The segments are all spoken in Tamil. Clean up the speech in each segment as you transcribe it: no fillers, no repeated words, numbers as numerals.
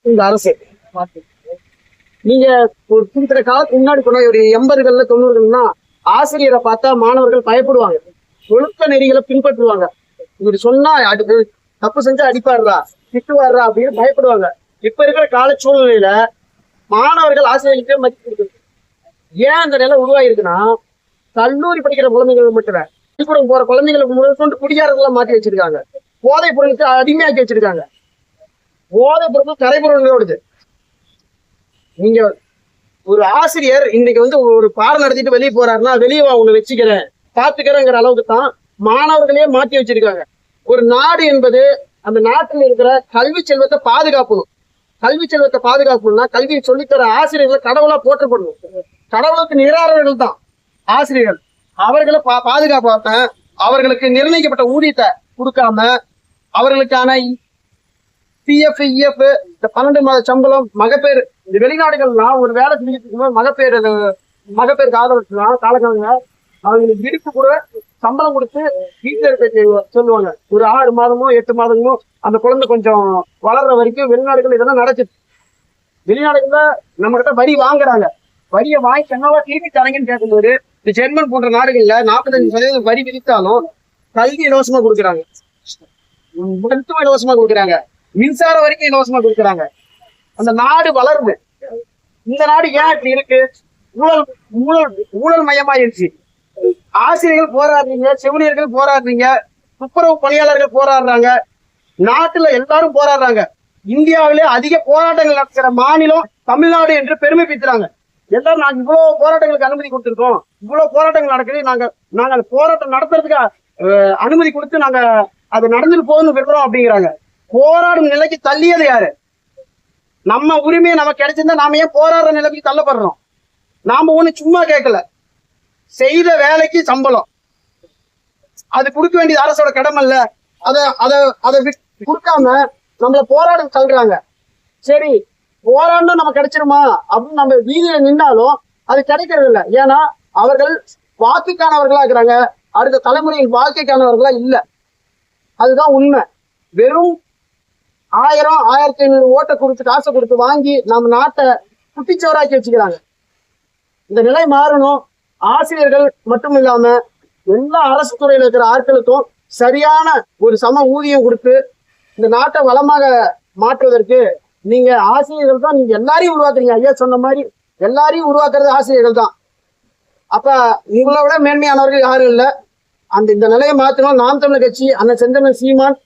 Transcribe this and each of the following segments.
இந்த அரசு. நீங்க ஒரு குறிப்பிட்ட காலத்துக்கு முன்னாடி போனா ஒரு 80கள்ல 90கள்னா ஆசிரியரை பார்த்தா மாணவர்கள் பயப்படுவாங்க, ஒழுக்க நெறிகளை பின்பற்றுவாங்க. இப்படி சொன்னா தப்பு செஞ்சா அடிப்பாடுறா திட்டுவாடுறா அப்படின்னு பயப்படுவாங்க. இப்ப இருக்கிற கால சூழ்நிலையில மாணவர்கள் ஆசிரியர்களுக்கே மதிப்பு கொடுக்குது. ஏன் அந்த நிலை உருவாயிருக்குன்னா, கல்லூரி படிக்கிற குழந்தைகள் மட்டும் பள்ளிக்கூடம் போற குழந்தைங்களுக்கு முதல் கொண்டு குடியாரத்தெல்லாம் மாற்றி வச்சிருக்காங்க, போதைப் பொருளுக்கு அடிமையாக்கி வச்சிருக்காங்க. போதைப் பொருட்கள் கரைபொருளோடுது. நீங்க ஒரு ஆசிரியர் இன்னைக்கு வந்து ஒரு பாடம் நடத்திட்டு வெளியே போறாருன்னா, வெளியே உங்களை வச்சுக்கிறேன் பாத்துக்கிறேங்கிற அளவுக்கு தான் மாணவர்களே மாற்றி வச்சிருக்காங்க. ஒரு நாடு என்பது அந்த நாட்டில் இருக்கிற கல்வி செல்வத்தை பாதுகாக்கணும். கல்வி செல்வத்தை பாதுகாக்கணும்னா கல்வியை சொல்லித்தர ஆசிரியர்களை கடவுளா போற்றப்படணும். கடவுளுக்கு நிராதரர்கள் தான் ஆசிரியர்கள். அவர்களை பாதுகாப்பாக அவர்களுக்கு நிர்ணயிக்கப்பட்ட ஊதியத்தை கொடுக்காம, அவர்களுக்கான பிஎஃப் இஎஃப் இந்த 12 மாத சம்பளம் மகப்பேறு, இந்த வெளிநாடுகள்லாம் ஒரு வேலை செஞ்சுட்டு மகப்பேறு காலகட்டங்க அவங்களுக்கு விடுப்பு கூட சம்பளம் கொடுத்து வீட்டுல இருக்க சொல்லுவாங்க. ஒரு 6 மாதமோ 8 மாதமோ அந்த குழந்தை கொஞ்சம் வளர்ற வரைக்கும் வெளிநாடுகள் இதெல்லாம் நடக்குது. வெளிநாடுகள்ல நம்ம கிட்ட வரி வாங்குறாங்க. வரியை வாங்கி என்னவா திருப்பி தரங்கன்னு கேட்கும்போது இந்த ஜெர்மன் போன்ற நாடுகள்ல 45% வரி விதித்தாலும் கல்வி இலவசமா கொடுக்குறாங்க, மருத்துவம் இலவசமா கொடுக்குறாங்க, மின்சாரம் வரைக்கும் இலவசமா கொடுக்குறாங்க. அந்த நாடு வளருது. இந்த நாடு ஏன் இப்படி இருக்கு? ஊழல் மயமாயிருச்சு. ஆசிரியர்கள் போராடுறீங்க, செவிலியர்கள் போராடுறீங்க, துப்புரவு பணியாளர்கள் போராடுறாங்க, நாட்டுல எல்லாரும் போராடுறாங்க. இந்தியாவிலே அதிக போராட்டங்கள் நடக்கிற மாநிலம் தமிழ்நாடு என்று பெருமை பிடிக்கிறாங்க. எல்லாரும் நாங்க இவ்வளவு போராட்டங்களுக்கு அனுமதி கொடுத்திருக்கோம், இவ்வளவு போராட்டங்கள் நடக்குது, நாங்க போராட்டம் நடத்துறதுக்கு அனுமதி கொடுத்து நாங்க அது நடந்துட்டு போகணும்னு விடுறோம் அப்படிங்கிறாங்க. போராடும் நிலைக்கு தள்ளியது யாரு? நம்ம உரிமையை நமக்கு கிடைச்சிருந்தா நாம ஏன் போராடுற நிலைக்கு தள்ளப்படுறோம்? நாம ஒண்ணு சும்மா கேட்கல, செய்த வேலைக்கு சம்பளம் அது கொடுக்க வேண்டியது அரசோட கடமை இல்ல. அதை கொடுக்காம நம்மள போராட தள்ளுறாங்க. சரி, போராட்டம் நம்ம கிடைச்சிருமா அப்படின்னு நம்ம வீதியில நின்றாலும் அது கிடைக்கிறது இல்லை. ஏன்னா அவர்கள் வாக்குக்கானவர்களா இருக்கிறாங்க, அடுத்த தலைமுறையின் வாழ்க்கைக்கானவர்களா இல்ல. அதுதான் உண்மை. வெறும் 1000 1500 ஓட்டை கொடுத்து காசை கொடுத்து வாங்கி நம்ம நாட்டை குட்டிச்சோராக்கி வச்சுக்கிறாங்க. இந்த நிலை மாறணும். ஆசிரியர்கள் மட்டும் இல்லாம எல்லா அரசு துறையில இருக்கிற ஆட்களுக்கும் சரியான ஒரு சம ஊதியம் கொடுத்து இந்த நாட்டை வளமாக மாற்றுவதற்கு நீங்க ஆசிரியர்கள் தான். நீங்க எல்லாரையும் உருவாக்குறீங்க. ஐயா சொன்ன மாதிரி எல்லாரையும் உருவாக்குறது ஆசிரியர்கள் தான். அப்ப உங்களை விட மேன்மையானவர்கள் யாரும் இல்லை. இந்த நிலையை மாற்றணும். நாம் தமிழர் கட்சி அண்ணன் செந்தமிழ் சீமான்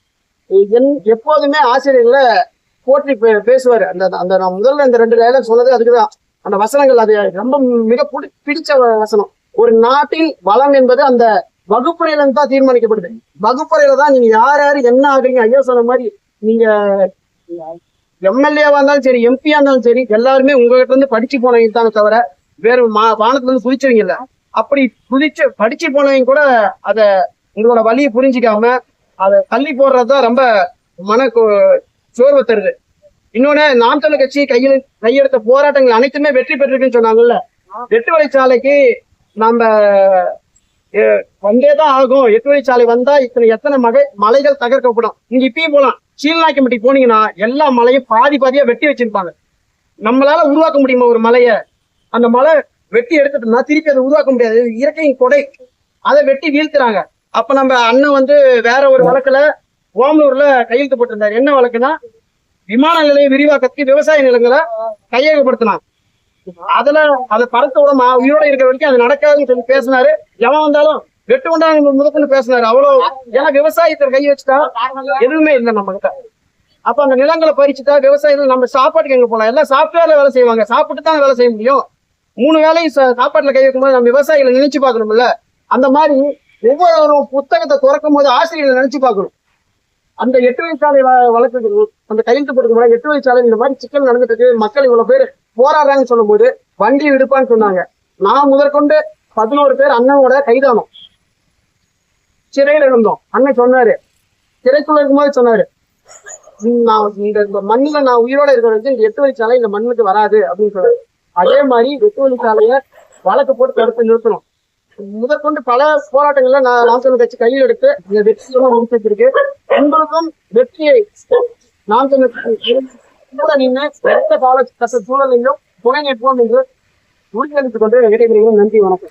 எப்போதுமே ஆசிரியர்களை போற்றி பேசுவாரு. அந்த நான் முதல்ல இந்த 2 டைலாக் சொன்னது அதுக்குதான். அந்த வசனங்கள் அது ரொம்ப மிக பிடிச்ச வசனம். ஒரு நாட்டின் வளம் என்பது அந்த வகுப்பறையில இருந்து தான் தீர்மானிக்கப்படுது. வகுப்பறையில தான் நீங்க யார் யாரு என்ன ஆகுறீங்க. ஐயா சொன்ன மாதிரி நீங்க எம்எல்ஏவா இருந்தாலும் சரி, எம்பியா இருந்தாலும் சரி, எல்லாருமே உங்ககிட்ட இருந்து படிச்சு போனவங்க தானே தவிர வேற வானத்துல இருந்து குதிச்சவங்க இல்ல. அப்படி படிச்சு போனவங்க கூட அத உங்களோட வழியை புரிஞ்சிக்காம அதை தள்ளி போடுறதுதான் ரொம்ப சோர்வை தருது. இன்னொன்னு, நாம் தமிழர் கட்சி கையெடுத்த போராட்டங்கள் அனைத்துமே வெற்றி பெற்றிருக்குன்னு சொன்னாங்கல்ல. 8 வழிச்சாலைக்கு நம்ம வந்தேதான் ஆகும். 8 வழிச்சாலை வந்தா எத்தனை மலைகள் தகர்க்கப்படும். இங்க இப்பயும் போலாம். சீல்நாய்க்கம்பட்டி போனீங்கன்னா எல்லா மலையும் பாதியா வெட்டி வச்சிருப்பாங்க. நம்மளால உருவாக்க முடியுமா ஒரு மலைய? அந்த மலை வெட்டி எடுத்துட்டோம்னா திருப்பி அதை உருவாக்க முடியாது. இயற்கையின் கொடை. அதை வெட்டி வீழ்த்துறாங்க. அப்ப நம்ம அண்ணன் வந்து வேற ஒரு வழக்குல ஓமலூர்ல கையெழுத்து போட்டிருந்தாரு. என்ன வழக்குன்னா, விமான நிலைய விரிவாக்கத்துக்கு விவசாய நிலங்களை கையகப்படுத்தினாங்க. அதை பறத்தோட உயிரோட இருக்கிற வரைக்கும் அது நடக்காதுன்னு சொல்லி பேசினாரு. எவன் வந்தாலும் வெட்டு கொண்டாங்க முதற்கொண்டு பேசினாரு. அவ்வளவு. ஏன்னா விவசாயத்தை கை வச்சுட்டா எதுவுமே இல்லை நம்ம கிட்ட. அப்ப அந்த நிலங்களை பறிச்சுட்டா விவசாயத்துல நம்ம சாப்பாட்டுக்கு எங்க போலாம்? எல்லாம் சாஃப்ட்வேர்ல வேலை செய்வாங்க. சாப்பிட்டு தான் வேலை செய்ய முடியும். 3 வேளையும் சாப்பாட்டுல கை வைக்கும் போது நம்ம விவசாயிகளை நினைச்சு பார்க்கணும்ல. அந்த மாதிரி ஒவ்வொரு புத்தகத்தை திறக்கும் போது ஆசிரியர்களை நினைச்சு பார்க்கணும். அந்த 8 வழிச்சாலை வழக்கு அந்த கையெழுத்து போட்டுக்க 8 வழிச்சாலை இந்த மாதிரி சிக்கல் நடந்துட்டு மக்கள் இவ்வளவு பேர் போராடுறாங்கன்னு சொல்லும் போது வண்டி விடுப்பான்னு சொன்னாங்க. நான் முதற்கொண்டு 11 பேர் அண்ணனோட கைதானோம், சிறையில இருந்தோம். அண்ணன் சொன்னாரு, சிறைக்குள்ள இருக்கும்போது சொன்னாரு, இந்த மண்ணுல நான் உயிரோட இருக்கிற வரைக்கும் இந்த 8 வழிச்சாலை இந்த மண்ணுக்கு வராது அப்படின்னு சொன்னாரு. அதே மாதிரி 8 வழிச்சாலைய வழக்கு போட்டு தடுத்து நிறுத்தணும். முதற்கொண்டு பல போராட்டங்கள்ல நாம் தமிழர் கட்சி கையில் எடுத்து இந்த வெற்றியெல்லாம் முடிச்சிருக்கு. உங்களுக்கும் வெற்றியை நாம் தமிழர் கூட நின்று எந்த கால கஷ்ட சூழலிலும் துணை நிற்போம் என்று உறுதியளித்துக் கொண்டு விடைபெறுகிறோம். நன்றி, வணக்கம்.